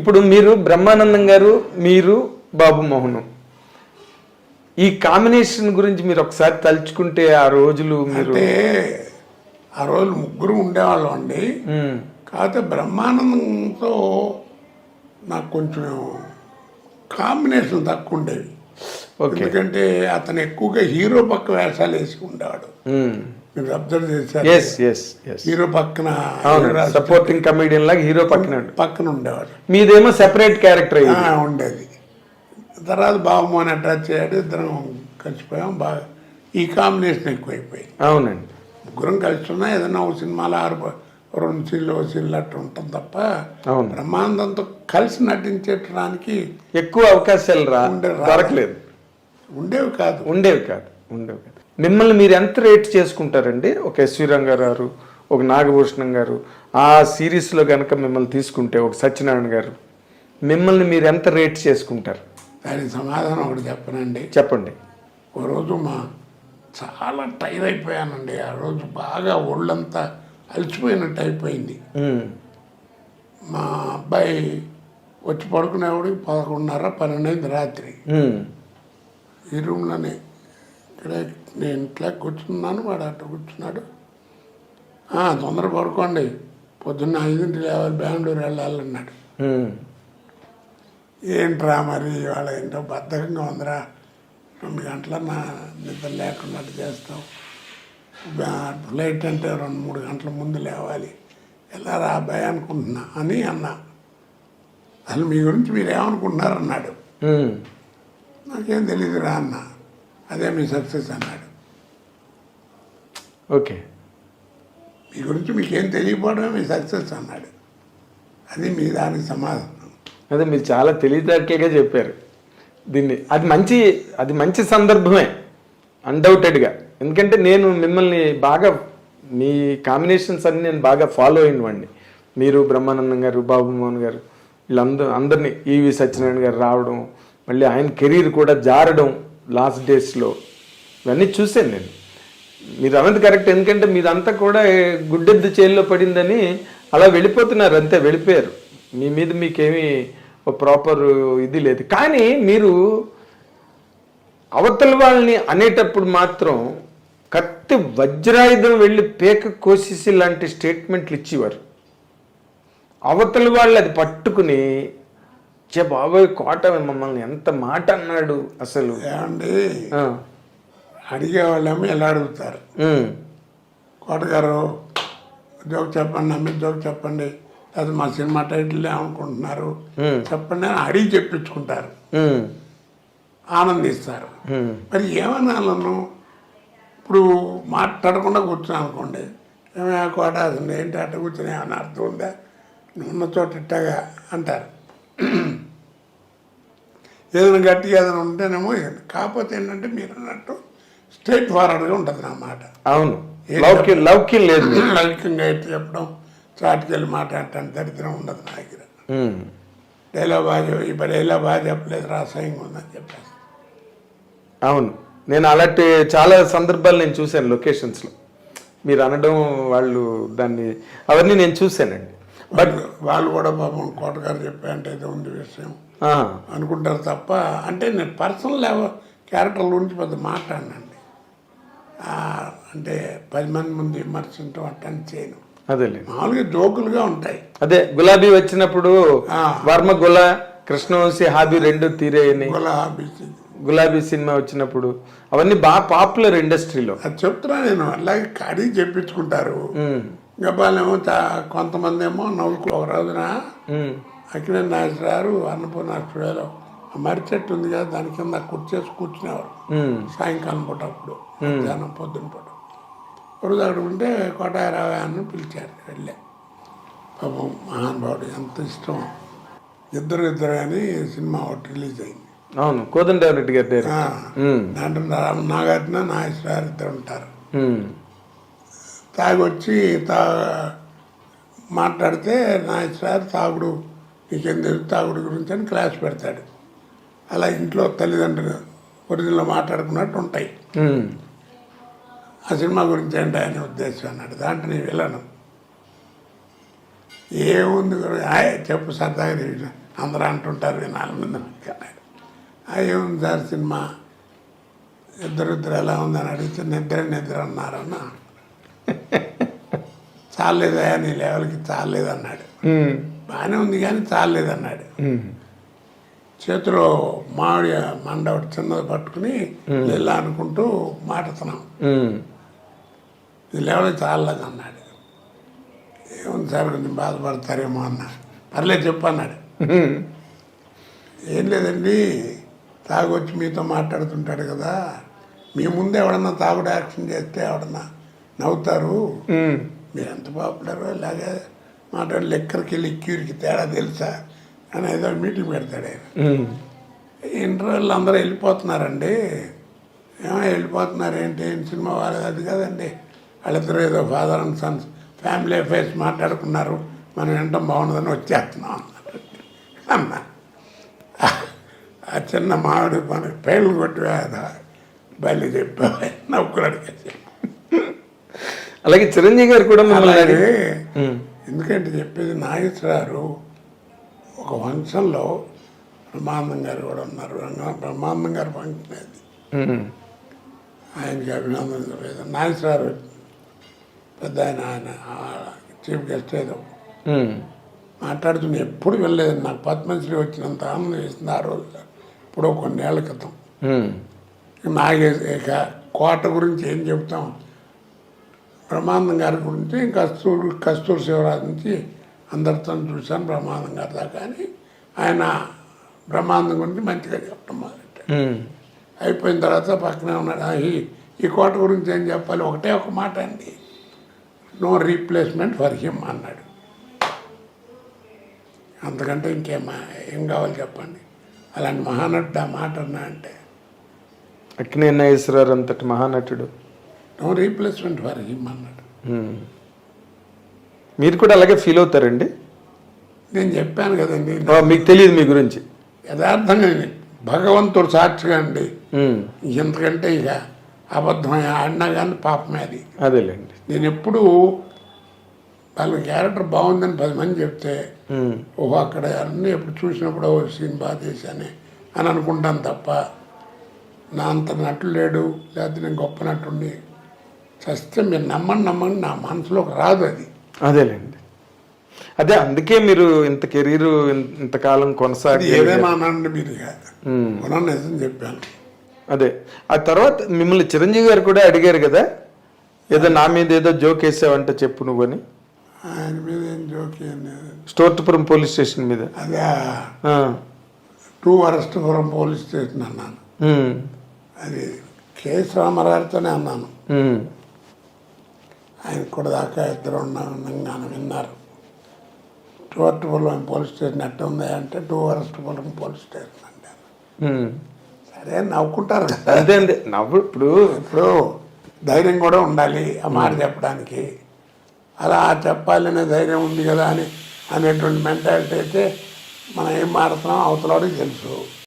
ఇప్పుడు మీరు బ్రహ్మానందం గారు, మీరు బాబు మోహన్, ఈ కాంబినేషన్ గురించి మీరు ఒకసారి తలుచుకుంటే ఆ రోజులు మీరు అంటే ఆ రోజు ముగ్గురు ఉండేవాళ్ళం అండి. కాకపోతే బ్రహ్మానందంతో నాకు కొంచెం కాంబినేషన్ తక్కువ ఉండేవి. ఎందుకంటే అతను ఎక్కువగా హీరో పక్క వేషాలు వేసి ఉండేవాడు. మీరు అబ్జర్వ్ చేశారు, హీరో పక్కన సపోర్టింగ్ కమెడియన్ లాగా హీరో పక్కన ఉండేవాడు. మీదేమో సెపరేట్ క్యారెక్టర్ ఉండేది. తర్వాత బాబుమోహన్ అటాచ్ చేయడం, ఇద్దరం కలిసిపోయాం. బాగా ఈ కాంబినేషన్ ఎక్కువైపోయింది. అవునండి. ముగ్గురం కలిసి ఉన్నా ఏదైనా ఒక సినిమాలో 2 సీన్లు సీన్లు అట్లా ఉంటుంది తప్ప బ్రహ్మానందంతో కలిసి నటించడానికి ఎక్కువ అవకాశాలు దొరకలేదు. ఉండేవి కాదు. మిమ్మల్ని మీరు ఎంత రేట్ చేసుకుంటారండి? ఒక ఎస్వి రంగారావు, ఒక నాగభూషణం గారు, ఆ సిరీస్లో కనుక మిమ్మల్ని తీసుకుంటే, ఒక సత్యనారాయణ గారు, మిమ్మల్ని మీరు ఎంత రేట్ చేసుకుంటారు? దానికి సమాధానం ఒకటి చెప్పనండి. చెప్పండి. ఓ రోజు చాలా టైర్ అయిపోయానండి. ఆ రోజు బాగా ఒళ్ళంతా అలసిపోయినట్టు అయిపోయింది. మా అబ్బాయి వచ్చి పడుకునేవాడికి 11:30, 12 అయింది రాత్రి. ఈ రూమ్లోనే ఇక్కడే నేను ఇట్లా కూర్చున్నాను, వాడు అట్లా కూర్చున్నాడు. తొందర పడుకోండి, పొద్దున్న 5 లేవాలి, బెంగళూరు వెళ్ళాలన్నాడు. ఏంట్రా మరి ఇవాళ ఏంటో బద్ధకంగా ఉందిరా, 2 గంటల నా నిద్ర లేకున్నట్టు చేస్తావు, ఫ్లైట్ అంటే 2-3 గంటల ముందు లేవాలి, ఎలా రా అబ్బాయి అనుకుంటున్నా అని అన్నా. అసలు మీ గురించి మీరు ఏమనుకుంటున్నారన్నాడు. నాకేం తెలియదురా అన్న. అదే మీ సక్సెస్ అన్నాడు. ఓకే, మీ గురించి మీకేం తెలియకపోవడమే మీ సక్సెస్ అన్నాడు. అది మీ దానికి సమాధానం. అదే మీరు చాలా తెలివితేటలుగా చెప్పారు దీన్ని. అది మంచి సందర్భమే అన్డౌటెడ్గా. ఎందుకంటే నేను మిమ్మల్ని బాగా, మీ కాంబినేషన్స్ అన్ని నేను బాగా ఫాలో అయినవాడిని. మీరు, బ్రహ్మానందం గారు, బాబు మోహన్ గారు, అందరినీ, ఈవి సత్యనారాయణ గారు రావడం, మళ్ళీ ఆయన కెరీర్ కూడా జారడం లాస్ట్ డేస్లో, ఇవన్నీ చూశాను నేను. మీరు అన్నది కరెక్ట్. ఎందుకంటే మీదంతా కూడా గుడ్డెద్దు చేతిలో పడిందని అలా వెళ్ళిపోతున్నారు, అంతే వెళ్ళిపోయారు. మీ మీద మీకేమీ ప్రాపర్ ఇది లేదు. కానీ మీరు అవతల వాళ్ళని అనేటప్పుడు మాత్రం కత్తి వజ్రాయుధం వెళ్ళి పేక కోసేసి లాంటి స్టేట్మెంట్లు ఇచ్చేవారు. అవతల వాళ్ళు అది పట్టుకుని, బాబోయ్ కోట మమ్మల్ని ఎంత మాట అన్నాడు అసలు. ఏమండి, అడిగేవాళ్ళేమో ఎలా అడుగుతారు, కోటగారు జోక్ చెప్పండి, నమ్మి జోక్ చెప్పండి, అది మా సినిమా టైటిల్ ఏమనుకుంటున్నారు చెప్పండి అని అడిగి చెప్పించుకుంటారు, ఆనందిస్తారు. మరి ఏమన్నాను, ఇప్పుడు మాట్లాడకుండా కూర్చున్నాను అనుకోండి, ఏమైనా కోట అసలు ఏంటి అట్ట కూర్చొని ఏమైనా అర్థం ఉందా, ఉన్న చోట ఇట్టగా అంటారు. ఏదైనా గట్టిగా ఏదైనా ఉంటేనేమో. కాకపోతే ఏంటంటే మీరు అన్నట్టు స్ట్రైట్ ఫార్వర్డ్గా ఉంటుంది నా మాట. అవును, లౌక్యం లేదు. లౌక్యంగా అయితే చెప్పడం, చాటుకెళ్ళి మాట్లాడటానికి దరిద్రం ఉండదు నా దగ్గర. డైలాగ్ బాగా, ఇప్పుడు డైలాగ్ బాగా చెప్పలేదు, రాసాయంగా ఉందని చెప్పేసి. అవును, నేను అలాంటి చాలా సందర్భాలు నేను చూశాను లొకేషన్స్లో. మీరు అనడం, వాళ్ళు దాన్ని, అవన్నీ నేను చూశానండి. బట్ వాళ్ళు కూడా పాపం కోటగారు చెప్పాయంటే ఏదో ఉంది విషయం అనుకుంటారు తప్ప, అంటే నేను పర్సనల్ క్యారెక్టర్ల గురించి పెద్ద మాట్లాడినండి. అంటే 10 మంది ముందు విమర్శించడం అట్టని చేయను. అదే మామూలుగా జోకులుగా ఉంటాయి. అదే గులాబీ వచ్చినప్పుడు వర్మ కృష్ణవంశీ హాబీ 2 తీరేయని, గులాబీ సినిమా వచ్చినప్పుడు అవన్నీ బాగా పాపులర్ ఇండస్ట్రీలో. అది చెప్తున్నా నేను. అలాగే కడిగి చెప్పించుకుంటారు. గబాలేమో కొంతమంది ఏమో నవ్వుకు. ఒక రోజున అక్కినేని నాగేశ్వరరావు అన్నపూర్ణ స్టూడియోలో మర్రి చెట్టు ఉంది కదా, దాని కింద కుర్చేసి కూర్చునేవారు సాయంకాలం పూట, అప్పుడు మధ్యాహ్నం పొద్దున్న పూట. రోజు అక్కడ ఉంటే కోటారావు అని పిలిచారు, వెళ్ళే. పాపం మహానుభావుడు, ఎంత ఇష్టం. ఇద్దరు అని సినిమా ఒకటి రిలీజ్ అయింది. అవును, కోదండరామిరెడ్డి గారి దాంట్లో నాగార్జున, నాగేశ్వరరావు ఇద్దరు ఉంటారు. తాగొచ్చి మాట్లాడితే నాగేశ్వరరావు తాగుడు, నీకేం తెలుసు తాగుడు గురించి అని క్లాస్ పెడతాడు. అలా ఇంట్లో తల్లిదండ్రులు ఒరిజినల్ మాట్లాడుకున్నట్టు ఉంటాయి. ఆ సినిమా గురించి ఏంటి అనే ఉద్దేశం అన్నాడు. దాంట్లో నేను వెళ్ళను, ఏముంది చెప్పు సరదాగా అందరూ అంటుంటారు 4 మంది అన్నాడు. ఏముంది సార్ సినిమా, ఇద్దరు ఎలా ఉందని అడిగితే నిద్ర అన్నారన్న. చాలేదయా నీ లెవెల్కి చాలేదన్నాడు. బాగానే ఉంది కానీ చాలేదన్నాడు. చేతిలో మామిడి మండ ఒకటి చిన్నది పట్టుకుని ఇలా అనుకుంటూ మాట్లాడుతున్నాం. ఈ లెవెల్కి చాలలేదు అన్నాడు. ఏముంది సార్ కొంచెం బాధపడతారేమో అన్నాడు. పర్లేదు చెప్పు అన్నాడు. ఏం లేదండి, తాగొచ్చి మీతో మాట్లాడుతుంటాడు కదా, మీ ముందు ఎవడన్నా తాగుడు యాక్షన్ చేస్తే ఎవడన్నా నవ్వుతారు, మీరు ఎంత పాపులర్ ఇలాగే మాట్లాడి లెక్కరికి లిక్యూరికి తేడా తెలుసా అని ఏదో మీటింగ్ పెడతాడు ఆయన. ఇంటర్వ్యూలు అందరూ వెళ్ళిపోతున్నారండి. వెళ్ళిపోతున్నారు ఏంటి, సినిమా వాళ్ళది అది కదండి, వాళ్ళిద్దరూ ఏదో father and Sons family affairs మాట్లాడుకున్నారు, మనం వినటం బాగుండదని వచ్చేస్తున్నాం అన్నారు. అన్నా ఆ చిన్న మామిడి మనకి పేర్లు కొట్టి బయలు చెప్పా నవ్వుకున్నాడు. అలాగే చిరంజీవి గారు కూడా అలాగే ఎందుకంటే చెప్పేది, నాగేశ్వరరావు ఒక ఫంక్షన్లో బ్రహ్మానందం గారు కూడా ఉన్నారు. బ్రహ్మానందం గారు ఫంక్షన్ అది, ఆయనకి అభినందన లేదు. నాగేశ్వరరావు పెద్ద ఆయన చీఫ్ గెస్ట్ ఏదో మాట్లాడుతున్నా, ఎప్పుడు వెళ్ళలేదు. నాకు పద్మశ్రీ వచ్చినంత ఆనందం వేసింది ఆ రోజు, ఇప్పుడు కొన్నేళ్ల క్రితం. ఇక కోట గురించి ఏం చెప్తాం, బ్రహ్మానందం గారి గురించి కస్తూరి శివరాజు నుంచి అందరితో చూశాను, బ్రహ్మానందం గారి దాకా అని ఆయన బ్రహ్మానందం గురించి మంచిగా చెప్పడం మొదలెట్టాడు. అయిపోయిన తర్వాత పక్కనే ఉన్నాడు, ఈ కోట గురించి ఏం చెప్పాలి, ఒకటే ఒక మాట అండి, నో రీప్లేస్మెంట్ ఫర్ హిమ్ అన్నాడు. అంతకంటే ఏం కావాలి చెప్పండి. అలాంటి మహానటుడు ఆ మాట అన్నా అంటే, అక్కినేని నాగేశ్వరరావు అంతటి మహానటుడు, నో రీప్లేస్మెంట్ ఫర్ హిమ్ అన్నాడు. మీరు కూడా అలాగే ఫీల్ అవుతారండి? నేను చెప్పాను కదండి, మీకు తెలియదు మీ గురించి యథార్థంగా భగవంతుడు సాక్షిగా అండి. ఎంతకంటే ఇక అబద్ధం ఆడినా కానీ పాపమే అది. అదేలేండి. నేను ఎప్పుడు వాళ్ళ క్యారెక్టర్ బాగుందని 10 మంది చెప్తే, ఓహో అక్కడ అన్నీ ఎప్పుడు చూసినప్పుడు సీన్ బాగా చేశానే అని అనుకుంటాను తప్ప, నా అంత నటుడు లేడు, లేకపోతే నేను గొప్ప నటుండి చస్తే మీరు నమ్మండి నా మనసులోకి రాదు అది. అదేలేండి. అదే అందుకే మీరు ఇంత కెరీర్ ఇంతకాలం కొనసాగి ఏదైనా అనండి మీరు నిజం చెప్పాను. అదే ఆ తర్వాత మిమ్మల్ని చిరంజీవి గారు కూడా అడిగారు కదా, ఏదో నా మీద ఏదో జోక్ వేసావంటే చెప్పు నువ్వు అని. ఆయన మీద ఏం జోక్ స్టోర్పురం పోలీస్ స్టేషన్ మీద, అదే 2 వరస్ట్పురం పోలీస్ స్టేషన్ అన్నాను. అది కేఎస్ రామారావుతోనే అన్నాను. ఆయన కూడా దాకా ఇద్దరు ఉన్నాను విన్నారు. 2 వరస్ట్పురం పోలీస్ స్టేషన్ ఎట్ట ఉంది అంటే 2 వరస్ట్పురం పోలీస్ స్టేషన్ అంటే, సరే నవ్వుకుంటారు కదా. అదే అండి నవ్వు. ఇప్పుడు ధైర్యం కూడా ఉండాలి ఆ మాట చెప్పడానికి. అలా చెప్పాలనే ధైర్యం ఉంది కదా అనేటువంటి మెంటాలిటీ అయితే మనం ఏం మాడుతున్నాం అవతలవాడికి తెలుసు.